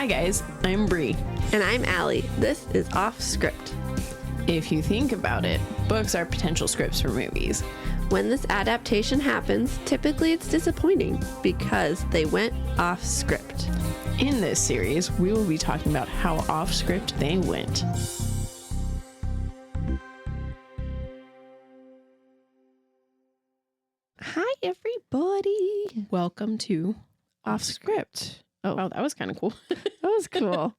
Hi guys, I'm Bri. And I'm Alli. This is Offscript. If you think about it, books are potential scripts for movies. When this adaptation happens, typically it's disappointing because they went off script. In this series, we will be talking about how off script they went. Hi, everybody. Welcome to Off Script. Oh, wow, that was kind of cool. That was cool.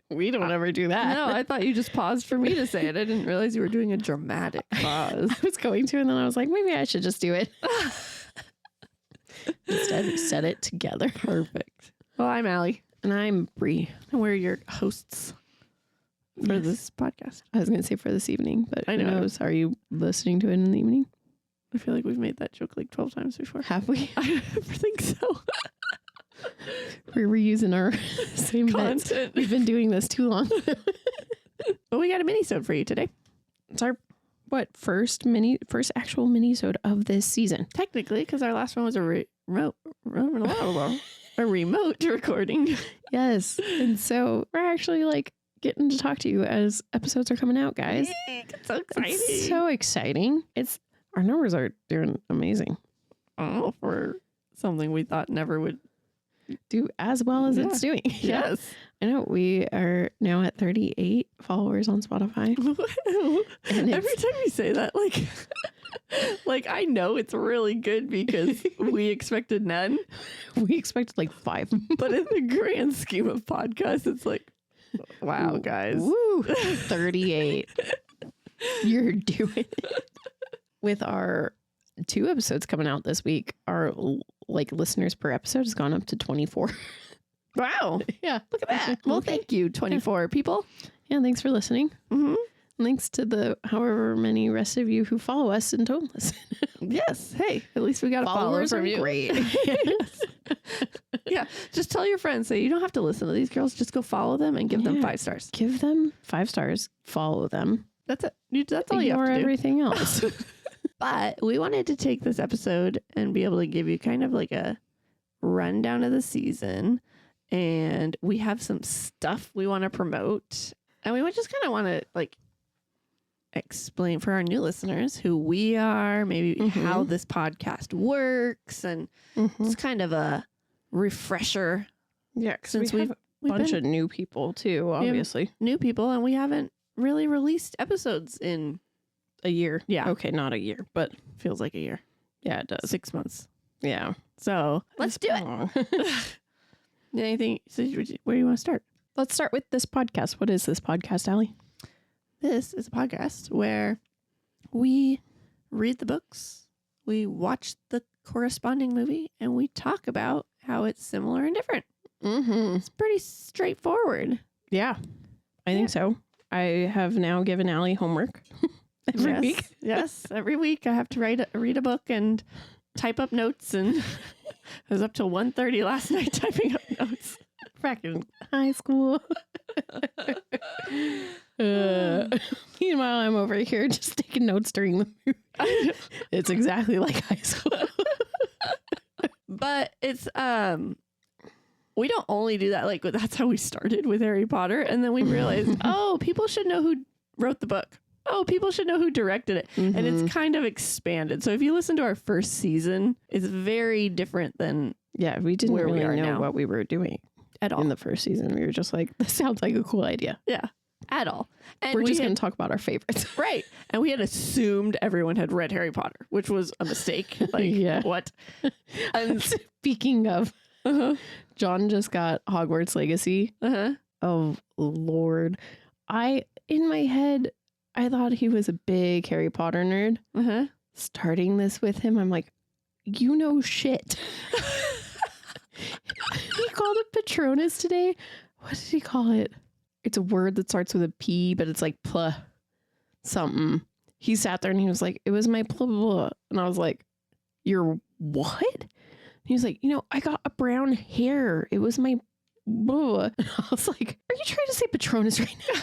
We don't ever do that. No, I thought you just paused for me to say it. I didn't realize you were doing a dramatic pause. I was going to, and then I was like, maybe I should just do it. Instead, we said it together. Perfect. Well, I'm Alli. And I'm Bri. And we're your hosts for this podcast. I was going to say for this evening, but I who know. knows? Are you listening to it in the evening? I feel like we've made that joke like 12 times before. Have we? I think so. We're reusing our same Content. bits. We've been doing this too long. But we got a minisode for you today. It's our first actual minisode of this season. Technically, because our last one was a remote recording. Yes. And so we're actually getting to talk to you as episodes are coming out, guys. It's so exciting. It's so exciting. Our numbers are doing amazing. Oh, for something we thought never would Do as well as it's doing. Yes. I know we are now at 38 followers on Spotify. And every time you say that, like I know it's really good because we expected none. We expected 5. But in the grand scheme of podcasts, it's like, wow, guys. Woo. 38. You're doing it. With our 2 episodes coming out this week, our listeners per episode has gone up to 24. Wow. Yeah. Look at that. Well, thank you, 24 people. Yeah, thanks for listening. Mm-hmm. Thanks to the however many rest of you who follow us and don't listen. Yes. Hey, at least we got a follower Followers from are you. great. Yes. Yeah. Just tell your friends, say you don't have to listen to these girls. Just go follow them and give them 5 stars. Give them 5 stars. Follow them. That's it. That's all you Ignore have to do. everything else. But we wanted to take this episode and be able to give you kind of like a rundown of the season. And we have some stuff we want to promote. And we would just kind of want to explain for our new listeners who we are, maybe how this podcast works. And it's kind of a refresher. Yeah, because Since we have a bunch been of new people too, obviously. new people, and we haven't really released episodes in A year. Yeah. Okay, not a year, but feels like a year. yeah, it does. 6 months. Yeah. So let's do it. it. Anything? So where do you want to start? Let's start with this podcast. What is this podcast, Alli? This is a podcast where we read the books, we watch the corresponding movie, and we talk about how it's similar and different. Mm-hmm. It's pretty straightforward. Yeah, I think so. I have now given Alli homework every week. Yes, every week I have to read a book and type up notes, and I was up till 1:30 last night typing up notes. Back in high school. Meanwhile, I'm over here just taking notes during the movie. It's exactly like high school. But it's we don't only do that. That's how we started with Harry Potter, and then we realized, oh, people should know who wrote the book. Oh, people should know who directed it. And it's kind of expanded. So if you listen to our first season, it's very different than We didn't where we really are know now. what we were doing at all. in the first season. We were just like, this sounds like a cool idea. Yeah, at all. And We're we just had- going to talk about our favorites. Right. And we had assumed everyone had read Harry Potter, which was a mistake. Yeah. What? And Speaking of, John just got Hogwarts Legacy. Oh, Lord. In my head, I thought he was a big Harry Potter nerd. Starting this with him, I'm like, you know shit. He called it Patronus today. What did he call it? It's a word that starts with a P, but it's like pl something. He sat there and he was like, it was my blah, blah, blah. And I was like, your what? And he was like, I got a brown hair. It was my blah. And I was like, are you trying to say Patronus right now?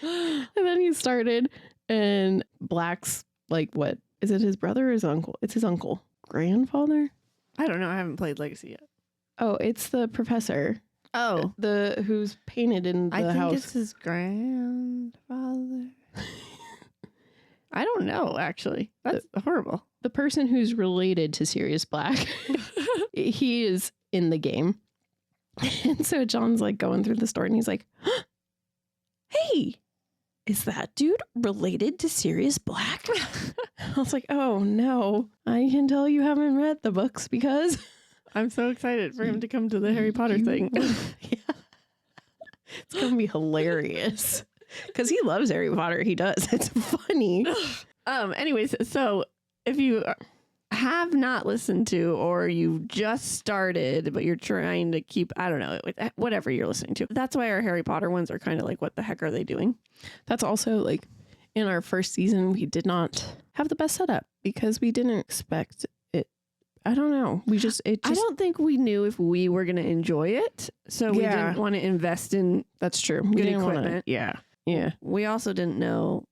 And then he started, and Black's what? Is it his brother or his uncle? It's his uncle. Grandfather? I don't know. I haven't played Legacy yet. Oh, it's the professor. Oh, Who's painted in the I think house. it's his grandfather. I don't know, actually. That's horrible. The person who's related to Sirius Black. He is in the game. And so John's like going through the store and he's like, hey, is that dude related to Sirius Black? I was like, oh no, I can tell you haven't read the books because I'm so excited for him to come to the Harry Potter thing. Yeah. It's going to be hilarious because he loves Harry Potter. He does. It's funny. Anyways, so if you have not listened to or you just started, but you're trying to keep, I don't know, whatever you're listening to. That's why our Harry Potter ones are kind of like, what the heck are they doing? That's also like in our first season, we did not have the best setup because we didn't expect it. I don't know. I don't think we knew if we were going to enjoy it. So we didn't want to invest in that's true. Good equipment. Yeah. Yeah. We also didn't know.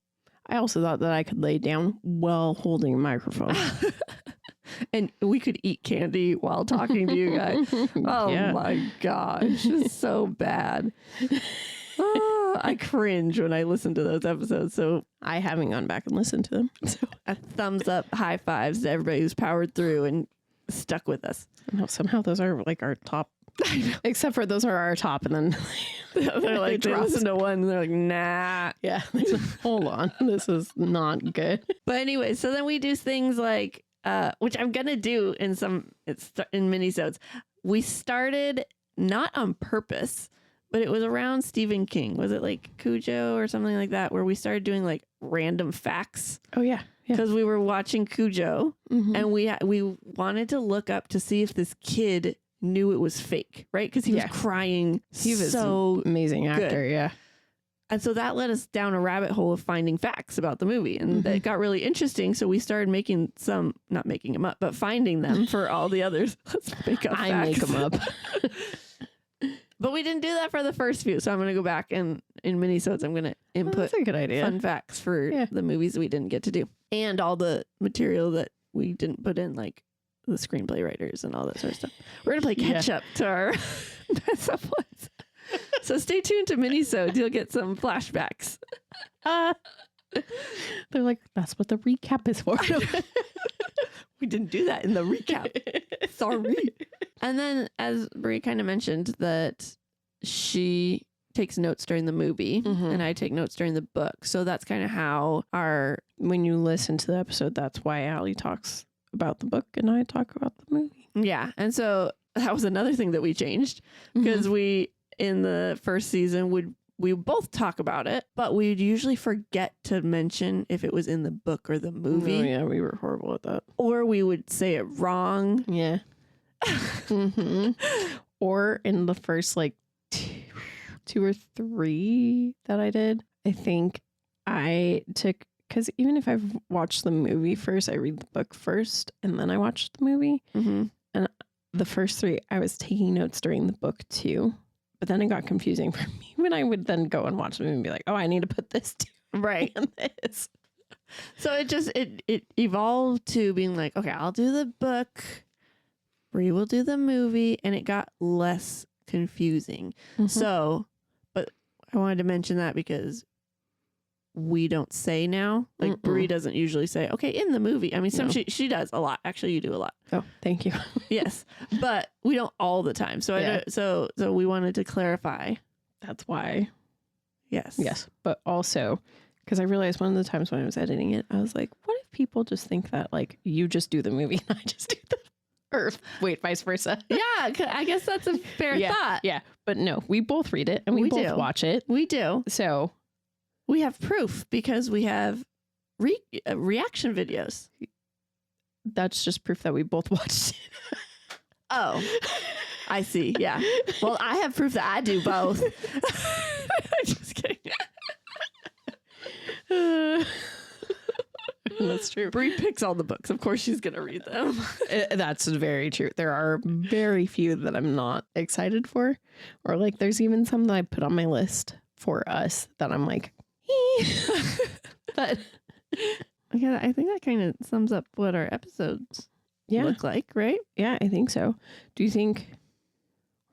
I also thought that I could lay down while holding a microphone. And we could eat candy while talking to you guys. Oh my gosh. It's so bad. I cringe when I listen to those episodes. So I haven't gone back and listened to them. So a thumbs up, high fives to everybody who's powered through and stuck with us. no, somehow those are like our top. Except for those are our top, and then they're like, they listen to one and they're like, nah. Yeah. Hold on. This is not good. But anyway, so then we do things like, which I'm going to do in minisodes. We started not on purpose, but it was around Stephen King. Was it like Cujo or something like that, where we started doing like random facts? Oh, yeah. Because we were watching Cujo and we wanted to look up to see if this kid knew it was fake, right? Because he was crying. He was so amazing actor, good. Yeah. And so that led us down a rabbit hole of finding facts about the movie. And it got really interesting. So we started not making them up, but finding them for all the others. Let's make up facts. I make them up. But we didn't do that for the first few. So I'm going to go back and in minisodes, I'm going to input that's a good idea. Fun facts for the movies we didn't get to do. And all the material that we didn't put in, like the screenplay writers and all that sort of stuff. We're going to play catch up to our best of ones. So stay tuned to minisodes. You'll get some flashbacks. They're like, that's what the recap is for. We didn't do that in the recap. Sorry. And then, as Bri kind of mentioned, that she takes notes during the movie and I take notes during the book. So that's kind of how when you listen to the episode, that's why Allie talks about the book and I talk about the movie. Yeah. And so that was another thing that we changed because we, in the first season, we both talk about it, but we'd usually forget to mention if it was in the book or the movie. Oh, yeah, we were horrible at that. Or we would say it wrong. Yeah. Or in the first like two or three that I did, I think I took, because even if I've watched the movie first, I read the book first and then I watch the movie. And the first three, I was taking notes during the book too. But then it got confusing for me when I would then go and watch the movie and be like, oh, I need to put this too. Right. And this. So it evolved to being like, okay, I'll do the book. Bri will do the movie. And it got less confusing. So, but I wanted to mention that because we don't say now. Like Bri doesn't usually say, okay, in the movie. I mean, she does a lot. Actually, you do a lot. Oh, thank you. Yes, but we don't all the time. So so we wanted to clarify. That's why. Yes. But also, because I realized one of the times when I was editing it, I was like, what if people just think that like you just do the movie and I just do the, or wait, vice versa. Yeah, I guess that's a fair thought. Yeah, but no, we both read it and we both watch it. We do. So we have proof because we have reaction videos. That's just proof that we both watched it. Oh, I see. Yeah. Well, I have proof that I do both. Just kidding. That's true. Bri picks all the books. Of course, she's going to read them. That's very true. There are very few that I'm not excited for. Or like there's even some that I put on my list for us that I'm like, but yeah, I think that kind of sums up what our episodes look like, right? Yeah, I think so. Do you think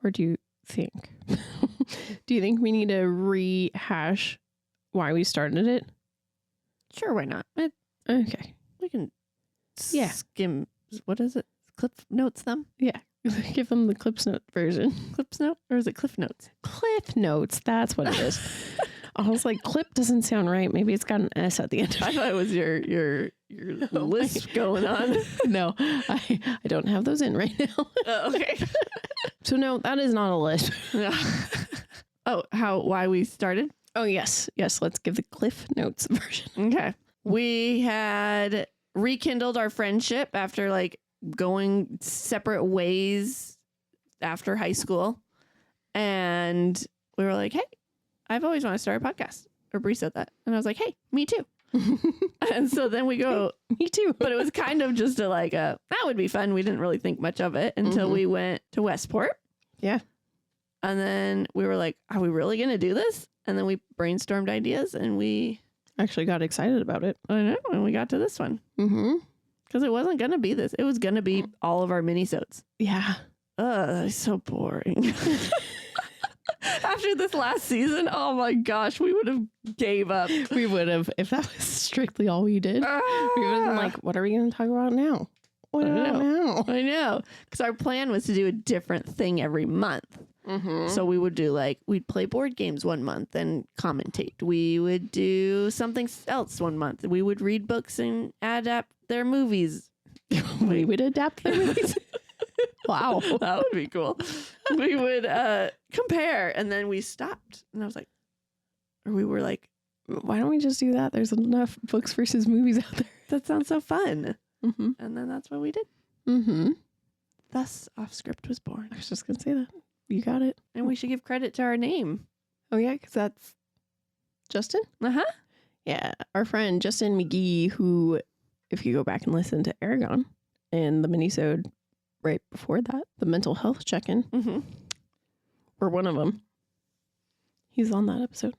Or do you think? Do you think we need to rehash why we started it? Sure, why not? Okay. We can Yeah. skim, what is it? Cliff notes them? Yeah. Give them the Clips Note version. Clips note? Or is it Cliff Notes? Cliff Notes. That's what it is. I was like, clip doesn't sound right. Maybe it's got an S at the end of I it. thought it was your list going on. No, I don't have those in right now. Oh, okay. So no, that is not a list. Oh, why we started? Oh, yes. Yes, let's give the Cliff Notes version. Okay. We had rekindled our friendship after like going separate ways after high school. And we were like, hey, I've always wanted to start a podcast. Or Bri said that. And I was like, hey, me too. And so then we go, Me too. but it was kind of just that would be fun. We didn't really think much of it until we went to Westport. Yeah. And then we were like, are we really going to do this? And then we brainstormed ideas and we Actually got excited about it. I know, and we got to this one. Mm-hmm. Because it wasn't going to be this. It was going to be all of our minisodes. Yeah. Ugh, it's so boring. After this last season, oh my gosh, we would have gave up. We would have, if that was strictly all we did. We would have been like, what are we going to talk about now? What about now? I know. Because our plan was to do a different thing every month. Mm-hmm. So we would do we'd play board games one month and commentate. We would do something else one month. We would read books and adapt their movies. We would adapt the movies. Wow. That would be cool. We would compare, and then we stopped. And I was like, or we were like, Why don't we just do that? There's enough books versus movies out there. that sounds so fun. Mm-hmm. And then that's what we did. Mm-hmm. Thus, Offscript was born. I was just going to say that. You got it. And we should give credit to our name. Oh, yeah, because that's Justin? Uh-huh. Yeah, our friend Justin McGee, who, if you go back and listen to Aragon and the minisode right before that, the mental health check-in, Mm-hmm. or one of them, he's on that episode.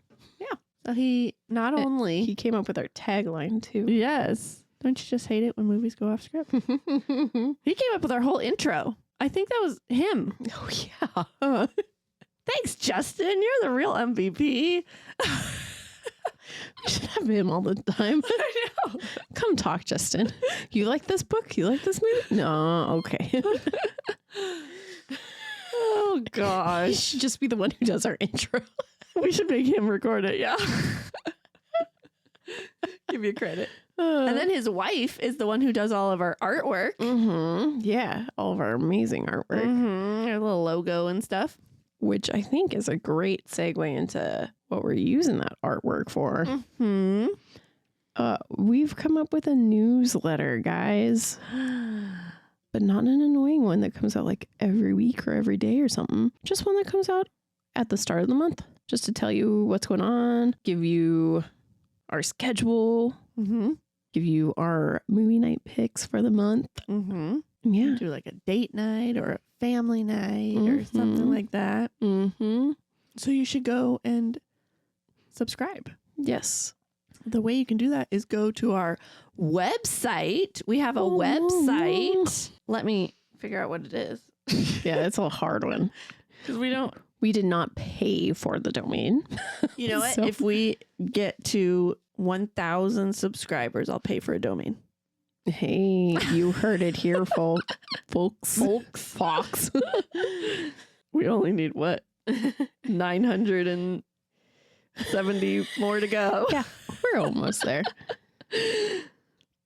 So he not only... He came up with our tagline, too. Yes. Don't you just hate it when movies go off script? He came up with our whole intro. I think that was him. Oh, yeah. Thanks, Justin. You're the real MVP. We should have him all the time. I know. Come talk, Justin. You like this book? You like this movie? No, okay. Oh, He gosh. should just be the one who does our intro. We should make him record it. Yeah. Give you credit. And then his wife is the one who does all of our artwork. Yeah, all of our amazing artwork, Our little logo and stuff. which I think is a great segue into what we're using that artwork for. Hmm. We've come up with a newsletter, guys, but not an annoying one that comes out like every week or every day or something. Just one that comes out at the start of the month, just to tell you what's going on, give you our schedule, Mm-hmm. give you our movie night picks for the month. Mm-hmm. Yeah. Do like a date night or a family night or something like that. Mm-hmm. So you should go and subscribe. Yes. The way you can do that is go to our website. We have a website. Let me figure out what it is. Yeah, it's a hard one. Because we don't. We did not pay for the domain. You know what? So- If we get to 1,000 subscribers, I'll pay for a domain. Hey, you heard it here, folks. Fox. We only need what? 970 more to go. Yeah, we're almost there.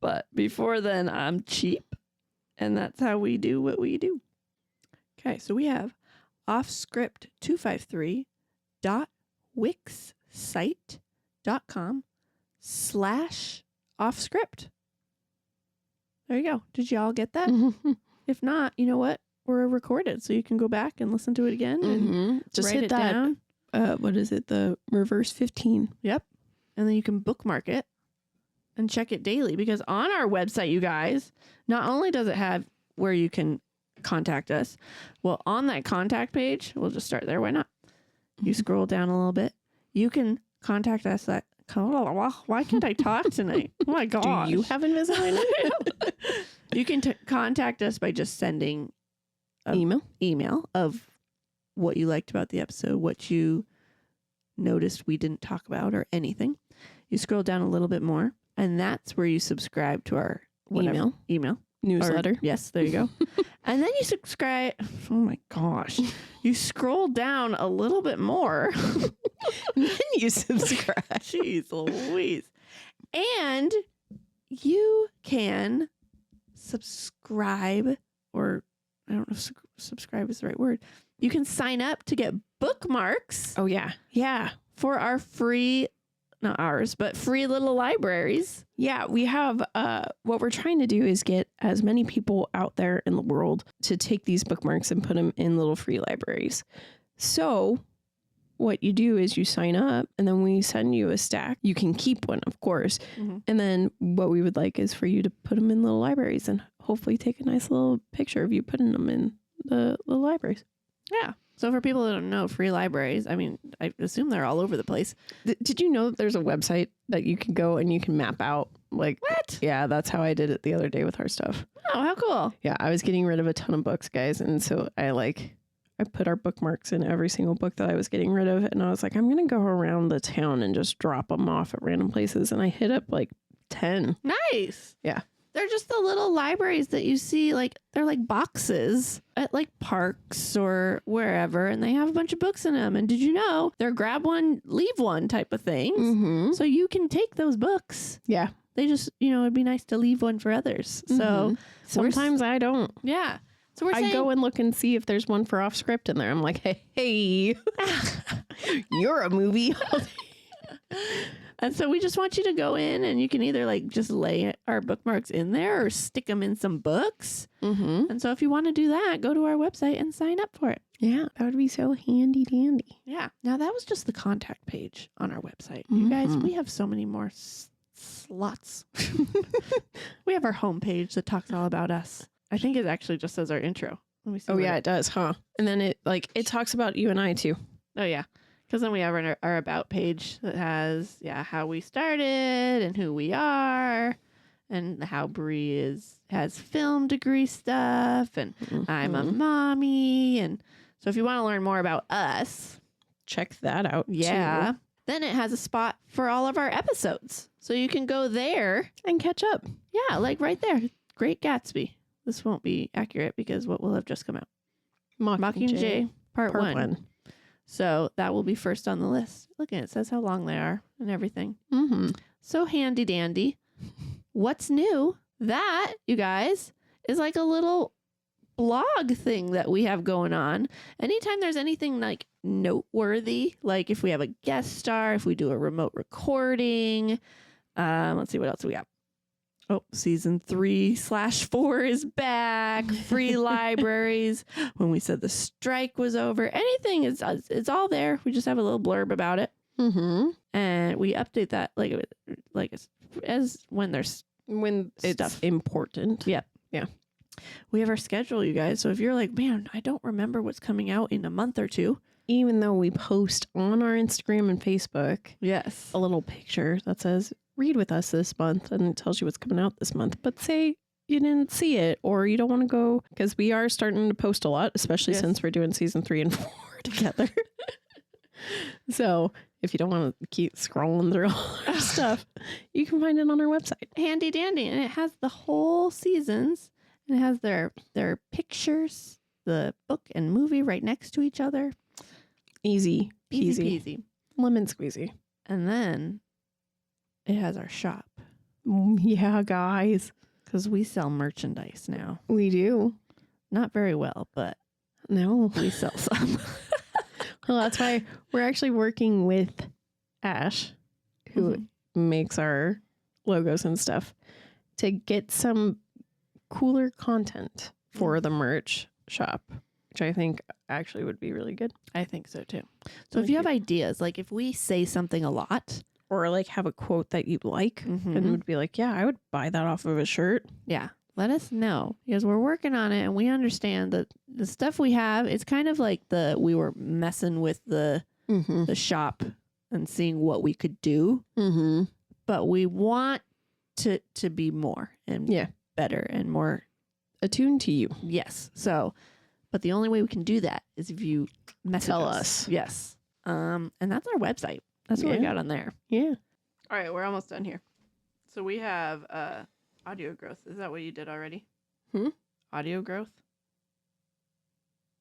But before then, I'm cheap. And that's how we do what we do. Okay, so we have offscript253.wixsite.com/offscript. There you go. Did y'all get that? If not, you know what? We're recorded, so you can go back and listen to it again and Just write hit it that. down. What is it? The reverse 15. Yep. And then you can bookmark it and check it daily, because on our website, you guys, not only does it have where you can contact us, well, on that contact page, we'll just start there. Why not? You scroll down a little bit. You can contact us at, why can't I talk tonight? Oh my gosh. Do you have Invisalign? You can contact us by just sending Email? email of what you liked about the episode, what you noticed we didn't talk about or anything. You scroll down a little bit more, and that's where you subscribe to our email. Newsletter. Yes, there you go. And then you subscribe. Oh my gosh. You scroll down a little bit more. And then you subscribe. Jeez Louise. And you can subscribe, or I don't know if subscribe is the right word. You can sign up to get bookmarks. Oh, yeah. Yeah. For our free, not ours, but free little libraries. Yeah, we have, what we're trying to do is get as many people out there in the world to take these bookmarks and put them in little free libraries. So what you do is you sign up, and then we send you a stack. You can keep one, of course. Mm-hmm. And then what we would like is for you to put them in little libraries and hopefully take a nice little picture of you putting them in the little libraries. Yeah. So for people that don't know, free libraries, I mean, I assume they're all over the place. Did you know that there's a website that you can go and you can map out? Like, what? Yeah, that's how I did it the other day with our stuff. Oh, how cool. Yeah, I was getting rid of a ton of books, guys. And so I put our bookmarks in every single book that I was getting rid of. And I was like, I'm going to go around the town and just drop them off at random places. And I hit up like 10. Nice. Yeah. They're just the little libraries that you see, like, they're like boxes at like parks or wherever, and they have a bunch of books in them. And did you know they're grab one, leave one type of things? Mm-hmm. So you can take those books. Yeah. They just, it'd be nice to leave one for others. So sometimes I don't. Yeah. So I go and look and see if there's one for Offscript in there. I'm like, hey, you're a movie. And so we just want you to go in, and you can either like just lay our bookmarks in there or stick them in some books. Mm-hmm. And so if you want to do that, go to our website and sign up for it. Yeah, that would be so handy dandy. Yeah. Now that was just the contact page on our website. You guys, we have so many more slots. We have our homepage that talks all about us. I think it actually just says our intro. Let me see. Oh, yeah, it does, huh? And then it talks about you and I too. Oh, yeah. Because then we have our about page that has, how we started and who we are and how Bri has film degree stuff, and I'm a mommy. And so if you want to learn more about us, check that out. Yeah. Too. Then it has a spot for all of our episodes. So you can go there and catch up. Yeah, like right there. Great Gatsby. This won't be accurate because what will have just come out? Mockingjay Part 1. So that will be first on the list. Look at it. It says how long they are and everything. Mm-hmm. So handy dandy. What's new? That, you guys, is like a little blog thing that we have going on. Anytime there's anything like noteworthy, like if we have a guest star, if we do a remote recording, let's see what else we got. Oh, season 3/4 is back. Free libraries. When we said the strike was over, anything it's all there. We just have a little blurb about it, and we update that as when there's it's stuff important. Yeah, yeah. We have our schedule, you guys. So if you're like, man, I don't remember what's coming out in a month or two, even though we post on our Instagram and Facebook, yes, a little picture that says, read with us this month, and it tells you what's coming out this month. But say you didn't see it or you don't want to go, because we are starting to post a lot, especially since we're doing season 3 and 4 together. So if you don't want to keep scrolling through all our stuff, you can find it on our website. Handy dandy. And it has the whole seasons, and it has their pictures, the book and movie right next to each other. Easy peasy. Easy peasy. Lemon squeezy. And then it has our shop. Yeah, guys. Because we sell merchandise now. We do. Not very well, but no, we sell some. Well, that's why we're actually working with Ash, who makes our logos and stuff, to get some cooler content for the merch shop, which I think actually would be really good. I think so too. So if you have ideas, like if we say something a lot, or like have a quote that you like and would be like, yeah, I would buy that off of a shirt. Yeah. Let us know, because we're working on it, and we understand that the stuff we have, it's kind of like we were messing with the shop and seeing what we could do. But we want to be more and better and more attuned to you. Yes. So, But the only way we can do that is if you Tell us. Yes. And that's our website. That's what we got on there. Yeah. All right, we're almost done here. So we have audio growth. Is that what you did already? Audio growth?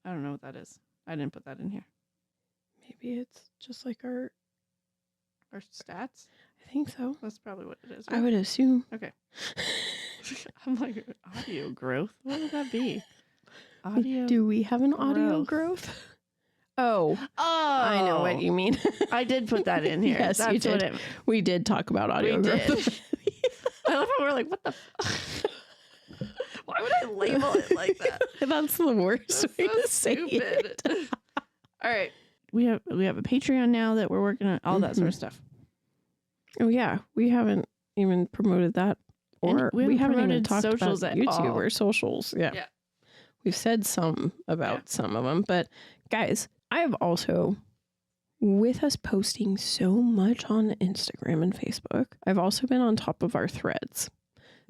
I don't know what that is. I didn't put that in here. Maybe it's just like our stats? I think so. That's probably what it is. I would assume. Okay. I'm like, audio growth? What would that be? Audio. Do we have an audio growth? Oh, I know what you mean. I did put that in here. Yes, you did. We did talk about audio growth. I love how we're like, what the why would I label it like that? That's the worst way to say it. All right. We have a Patreon now that we're working on, all that sort of stuff. Oh yeah, we haven't even promoted that, or we haven't even talked socials about at YouTube all. or socials. Yeah, we've said some about some of them, but guys, I have also, with us posting so much on Instagram and Facebook, I've also been on top of our threads.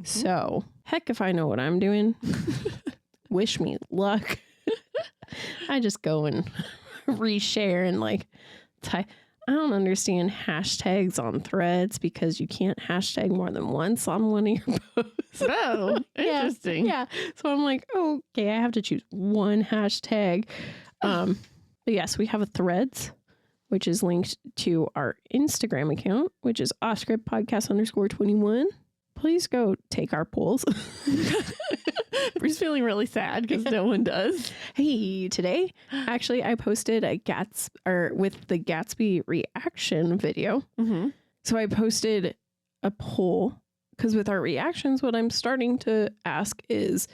So heck, if I know what I'm doing, wish me luck. I just go and reshare and like type. I don't understand hashtags on threads because you can't hashtag more than once on one of your posts. Oh, interesting. Yeah. So I'm like, okay, I have to choose one hashtag. But yes, we have a threads, which is linked to our Instagram account, which is Offscript podcast _21. Please go take our polls. Bree's feeling really sad because no one does. Hey, today, actually, I posted with the Gatsby reaction video. So I posted a poll because with our reactions, what I'm starting to ask is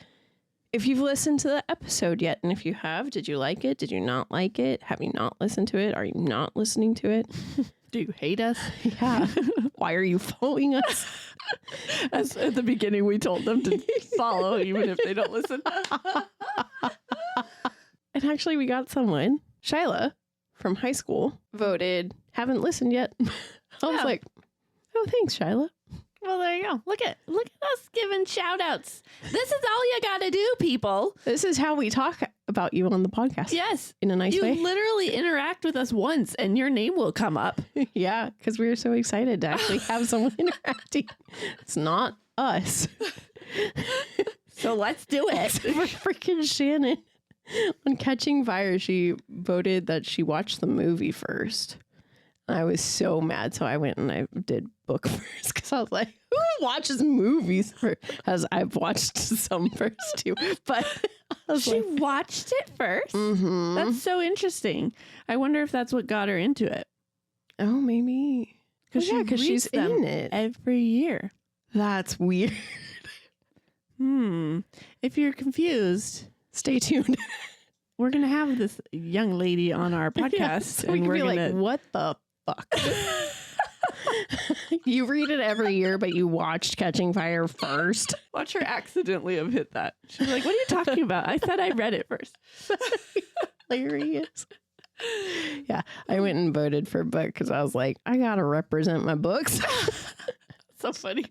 if you've listened to the episode yet. And if you have, did you like it? Did you not like it? Have you not listened to it? Are you not listening to it? Do you hate us? Yeah. Why are you following us? As at the beginning, we told them to follow even if they don't listen. And actually, we got someone, Shyla from high school, voted, haven't listened yet. I was like, oh, thanks, Shyla. Well, there you go. Look at us giving shout outs. This is all you got to do, people. This is how we talk about you on the podcast. Yes. In a nice way. You literally interact with us once and your name will come up. Yeah, because we were so excited to actually have someone interacting. It's not us. So let's do it. Except for freaking Shannon. On Catching Fire, she voted that she watched the movie first. I was so mad, so I went and I did book first because I was like, who watches movies first? As I've watched some first too, but she watched it first. That's so interesting. I wonder if that's what got her into it. Oh, maybe because she's in it every year. That's weird. If you're confused, stay tuned. We're gonna have this young lady on our podcast, so and we're gonna be like, what the fuck? You read it every year, but you watched Catching Fire first. Watch her accidentally have hit that. She's like, what are you talking about? I said I read it first. Hilarious. Yeah, I went and voted for book because I was like, I gotta represent my books. So funny.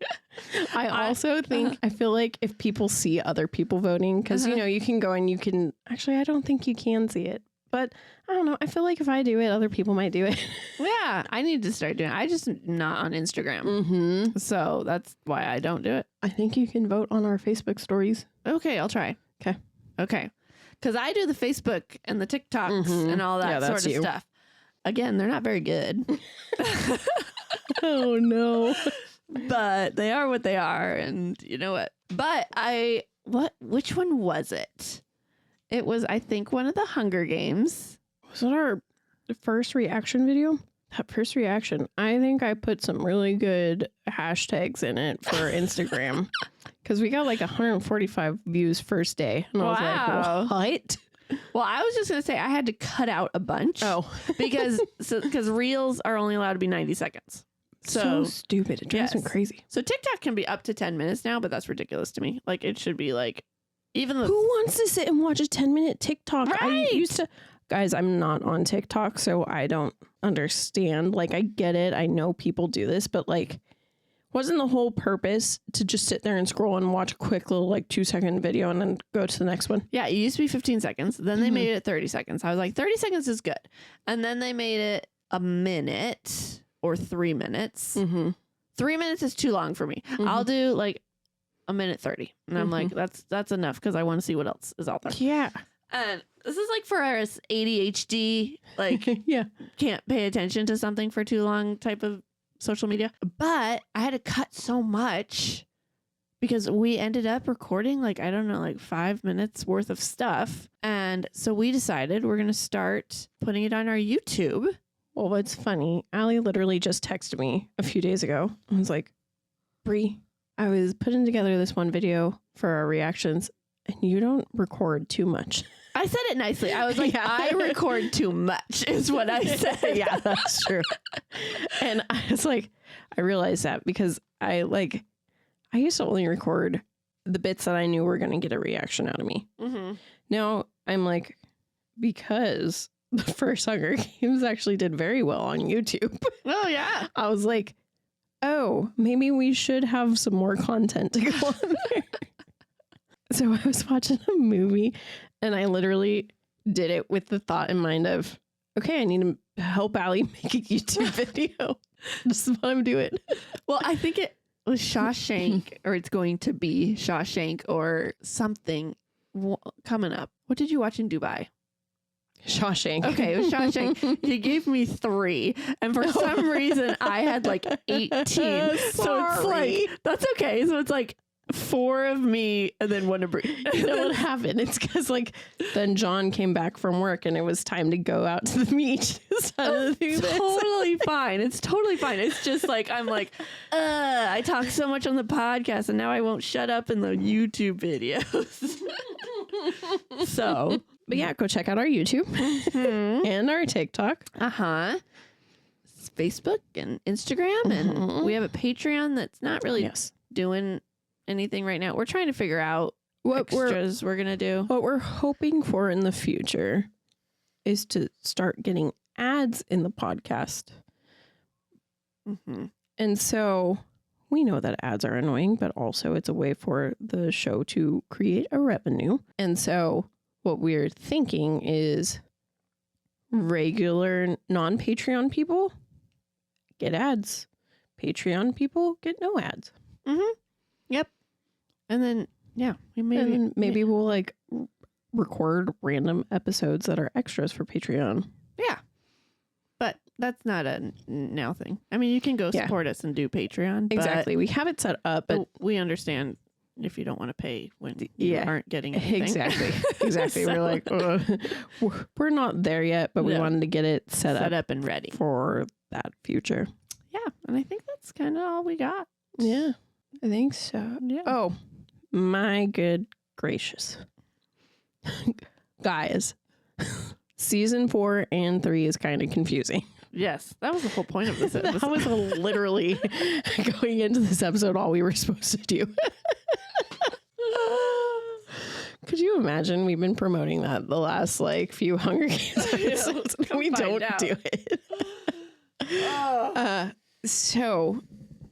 I also think, I feel like if people see other people voting, because, you know, you can go and you can, actually, I don't think you can see it. But I don't know. I feel like if I do it, other people might do it. Yeah, I need to start doing it. I just not on Instagram. So that's why I don't do it. I think you can vote on our Facebook stories. Okay, I'll try. Okay. Because I do the Facebook and the TikToks and all that sort of stuff. Again, they're not very good. Oh, no. But they are what they are. And you know what? But which one was it? It was, I think, one of the Hunger Games. Was it our first reaction video? That first reaction, I think I put some really good hashtags in it for Instagram. Because we got like 145 views first day. And I was like, what? Well, I was just going to say I had to cut out a bunch. Oh. because reels are only allowed to be 90 seconds. So stupid. It drives me crazy. So TikTok can be up to 10 minutes now, but that's ridiculous to me. Like, it should be like, even who wants to sit and watch a 10-minute TikTok? Right. I used to, guys, I'm not on TikTok, so I don't understand. Like, I get it. I know people do this, but like, Wasn't the whole purpose to just sit there and scroll and watch a quick little like 2-second video and then go to the next one? Yeah, it used to be 15 seconds. Then they made it 30 seconds. I was like, 30 seconds is good. And then they made it a minute or 3 minutes. 3 minutes is too long for me. I'll do like a minute 30. And I'm like, that's enough because I want to see what else is out there. Yeah. And this is like for us ADHD, like can't pay attention to something for too long type of social media. But I had to cut so much because we ended up recording like, I don't know, like 5 minutes worth of stuff. And so we decided we're going to start putting it on our YouTube. Well, what's funny, Allie literally just texted me a few days ago. I was like, Bri, I was putting together this one video for our reactions and you don't record too much. I said it nicely. I was like, I record too much is what I said. Yeah, that's true. And I was like, I realized that because I used to only record the bits that I knew were going to get a reaction out of me. Now I'm like, because the first Hunger Games actually did very well on YouTube. Oh, yeah. I was like, oh, maybe we should have some more content to go on there. So I was watching a movie and I literally did it with the thought in mind of, okay, I need to help Allie make a YouTube video. This is what I'm doing. Well, I think it was Shawshank, or it's going to be Shawshank or something coming up. What did you watch in Dubai? Shawshank. Okay, it was Shawshank. You gave me 3, and for some reason I had like 18. So it's like, that's okay. So it's like 4 of me and then 1 of Bri. You know what happened? It's because like then John came back from work and it was time to go out to the beach. Totally fine. It's totally fine. It's just like I'm like, I talk so much on the podcast and now I won't shut up in the YouTube videos. So, but yeah, go check out our YouTube and our TikTok. It's Facebook and Instagram, and we have a Patreon that's not really doing anything right now. We're trying to figure out what extras we're gonna do. What we're hoping for in the future is to start getting ads in the podcast. And so we know that ads are annoying, but also it's a way for the show to create a revenue. And so what we're thinking is regular non-Patreon people get ads. Patreon people get no ads. Yep. And then, maybe we'll like record random episodes that are extras for Patreon. Yeah. But that's not a now thing. I mean, you can go support us and do Patreon. Exactly. We have it set up, but we understand if you don't want to pay when you aren't getting anything. Exactly. So, we're like, we're not there yet, but we wanted to get it set up and ready for that future. Yeah. And I think that's kind of all we got. Yeah, I think so. Yeah. Oh, my good gracious. Guys, season 4 and 3 is kind of confusing. Yes, that was the whole point of this episode. That was literally going into this episode all we were supposed to do. Could you imagine? We've been promoting that the last like few Hunger Games episodes. We don't do it. So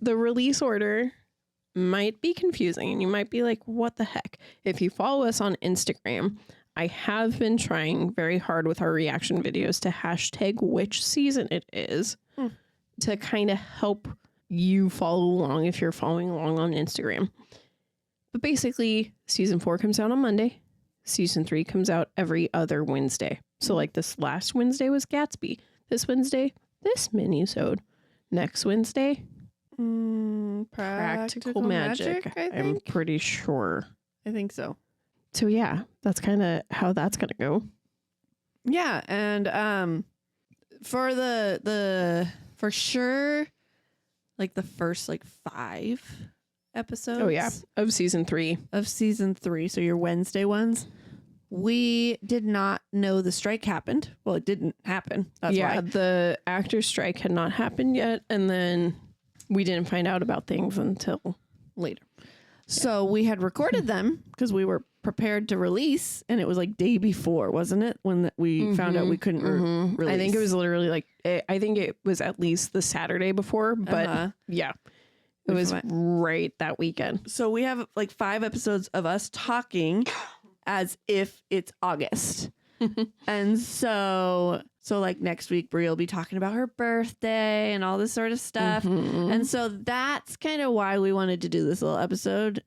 the release order might be confusing and you might be like, what the heck? If you follow us on Instagram, I have been trying very hard with our reaction videos to hashtag which season it is to kind of help you follow along if you're following along on Instagram. But basically, season 4 comes out on Monday. Season 3 comes out every other Wednesday. So like this last Wednesday was Gatsby. This Wednesday, this minisode. Next Wednesday, Practical Magic. I'm pretty sure. I think so. So yeah, that's kind of how that's gonna go. Yeah, and for for sure, like the first like 5 episodes. Oh yeah, of season 3. So your Wednesday ones. We did not know the strike happened. Well, it didn't happen. That's why. The actor strike had not happened yet, and then we didn't find out about things until later. So we had recorded them because we were prepared to release, and it was like day before, wasn't it? When we found out we couldn't release. I think it was literally like, I think it was at least the Saturday before, but yeah. It was right that weekend. So we have like 5 episodes of us talking as if it's August. And so like next week, Bri will be talking about her birthday and all this sort of stuff. And so that's kind of why we wanted to do this little episode,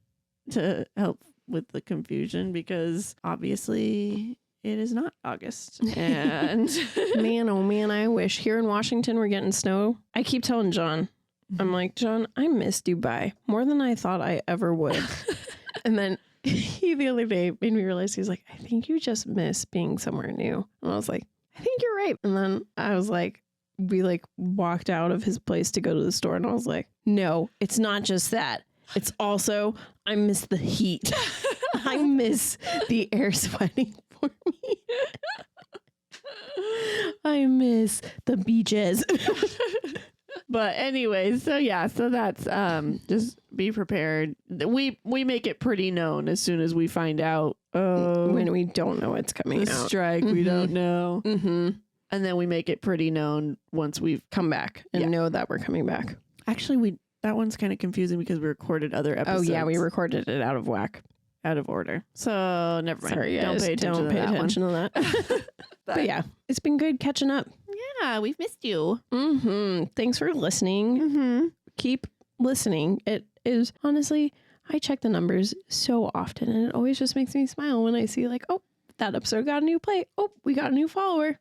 to help with the confusion, because obviously it is not August. And man, oh man, I wish here in Washington we're getting snow. I keep telling John, I'm like, John, I miss Dubai more than I thought I ever would. And then he the other day made me realize, he's like, I think you just miss being somewhere new. And I was like, I think you're right. And then I was like, we like walked out of his place to go to the store, and I was like, no, it's not just that. It's also, I miss the heat. I miss the air sweating for me. I miss the beaches. But anyways, so yeah, so that's just be prepared. We make it pretty known as soon as we find out when we don't know it's coming the out. Strike, we don't know. And then we make it pretty known once we've come back and know that we're coming back. Actually, that one's kind of confusing because we recorded other episodes. Oh yeah, we recorded it out of whack. Out of order. So never mind. Sorry, guys. Don't pay attention to that. But yeah, it's been good catching up. Yeah, we've missed you. Thanks for listening. Keep listening. It is, honestly, I check the numbers so often, and it always just makes me smile when I see like, oh, that episode got a new play. Oh, we got a new follower.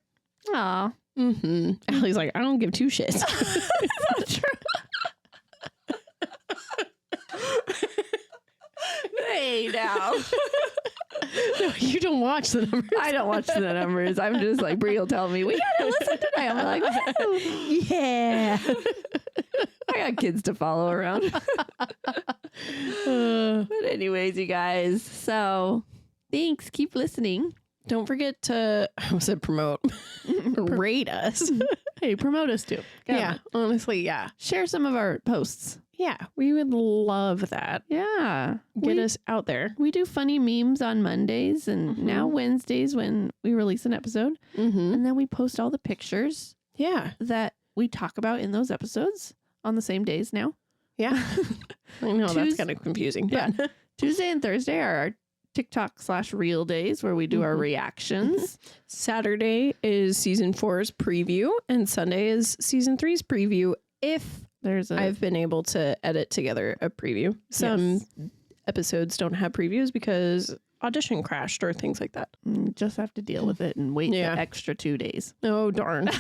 Aw. Allie's like, I don't give 2 shits. That's not true. Hey, now. No, you don't watch the numbers. I don't watch the numbers. I'm just like, Bri will tell me, we gotta listen today. I'm like, woo. Yeah. I got kids to follow around. But anyways, you guys, so thanks. Keep listening. Don't forget to, I said promote, rate us. Hey, promote us too. Yeah, honestly, yeah. Share some of our posts. Yeah, we would love that. Yeah. Get us out there. We do funny memes on Mondays and now Wednesdays when we release an episode. And then we post all the pictures that we talk about in those episodes on the same days now. Yeah. I know that's kind of confusing. Yeah. Tuesday and Thursday are our TikTok/reel days where we do our reactions. Saturday is season 4's preview and Sunday is season 3's preview. If I've been able to edit together a preview. Some episodes don't have previews because Audition crashed or things like that. Just have to deal with it and wait the extra 2 days. Oh, darn.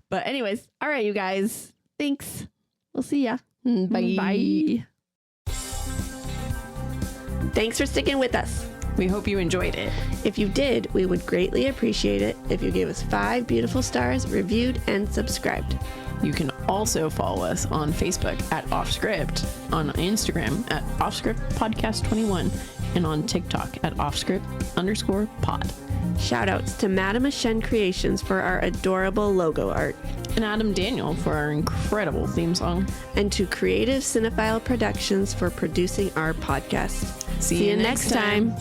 But anyways, all right, you guys. Thanks. We'll see ya. Bye. Bye. Thanks for sticking with us. We hope you enjoyed it. If you did, we would greatly appreciate it if you gave us 5 beautiful stars, reviewed, and subscribed. You can also follow us on Facebook at Offscript, on Instagram at Offscript Podcast 21, and on TikTok at Offscript_pod. Shoutouts to Madame Shen Creations for our adorable logo art. And Adam Daniel for our incredible theme song. And to Creative Cinephile Productions for producing our podcast. See you next time.